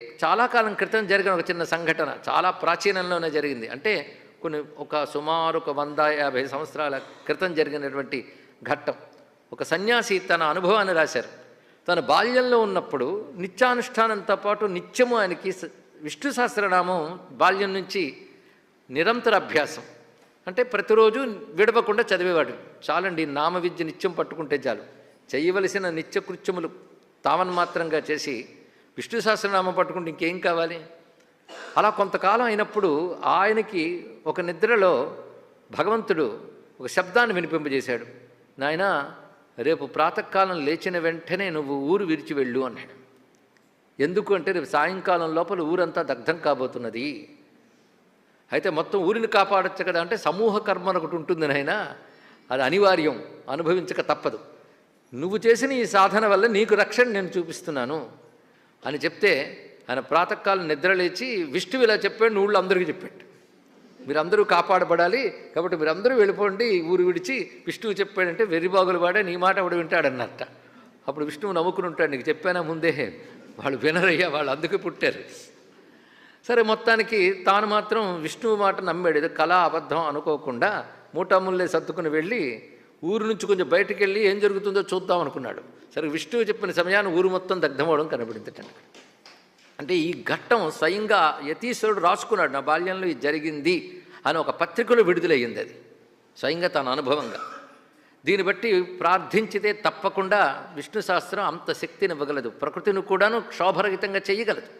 చాలా కాలం క్రితం జరిగిన ఒక చిన్న సంఘటన చాలా ప్రాచీనంలోనే జరిగింది. అంటే సుమారు ఒక 150 సంవత్సరాల క్రితం జరిగినటువంటి ఘట్టం. ఒక సన్యాసి తన అనుభవాన్ని రాశారు. తన బాల్యంలో ఉన్నప్పుడు నిత్యానుష్ఠానంతో పాటు నిత్యము ఆయనకి విష్ణు సహస్రనామం బాల్యం నుంచి నిరంతర అభ్యాసం. అంటే ప్రతిరోజు విడవకుండా చదివేవాడు. చాలండి, నామ విద్య నిత్యం పట్టుకుంటే చాలు. చేయవలసిన నిత్యకృత్యములు తావన్మాత్రంగా చేసి విష్ణు సహస్రనామం పట్టుకుంటే ఇంకేం కావాలి? అలా కొంతకాలం అయినప్పుడు ఆయనకి ఒక నిద్రలో భగవంతుడు ఒక శబ్దాన్ని వినిపింపజేశాడు. నాయనా, రేపు ప్రాతకాలం లేచిన వెంటనే నువ్వు ఊరు విరిచి వెళ్ళు అన్నాడు. ఎందుకు అంటే రేపు సాయంకాలం లోపల ఊరంతా దగ్ధం కాబోతున్నది. అయితే మొత్తం ఊరిని కాపాడచ్చు కదా అంటే సమూహ కర్మ ఒకటి ఉంటుంది నాయనా, అది అనివార్యం, అనుభవించక తప్పదు. నువ్వు చేసిన ఈ సాధన వల్ల నీకు రక్షణ నేను చూపిస్తున్నాను అని చెప్తే ఆయన ప్రాతకాలం నిద్రలేచి విష్ణువు ఇలా చెప్పాడు, ఊళ్ళో అందరికీ చెప్పాడు. మీరందరూ కాపాడబడాలి కాబట్టి మీరందరూ వెళ్ళిపోండి ఊరు విడిచి. విష్ణువు చెప్పాడంటే వెర్రిబాగులు వాడే నీ మాట వాడు వింటాడన్నట్ట. అప్పుడు విష్ణువు నవ్వుకుని ఉంటాడు, నీకు చెప్పానా ముందే, వాళ్ళు వినరయ్యా, వాళ్ళు అందుకే పుట్టారు. సరే, మొత్తానికి తాను మాత్రం విష్ణువు మాట నమ్మాడు. ఏదో కళ అబద్ధం అనుకోకుండా మూటాముల్లే సర్దుకుని వెళ్ళి ఊరు నుంచి కొంచెం బయటికి వెళ్ళి ఏం జరుగుతుందో చూద్దాం అనుకున్నాడు. సరే, విష్ణువు చెప్పిన సమయాన్ని ఊరు మొత్తం దగ్ధమవడం కనబడిందట. అంటే ఈ ఘట్టం స్వయంగా యతీశ్వరుడు రాసుకున్నాడు. నా బాల్యంలో ఇది జరిగింది అని ఒక పత్రికలో విడుదలయ్యింది. అది స్వయంగా తన అనుభవంగా. దీన్ని బట్టి ప్రార్థించితే తప్పకుండా విష్ణు సహస్రం అంత శక్తినివ్వగలదు. ప్రకృతిని కూడాను క్షోభరహితంగా చేయగలదు.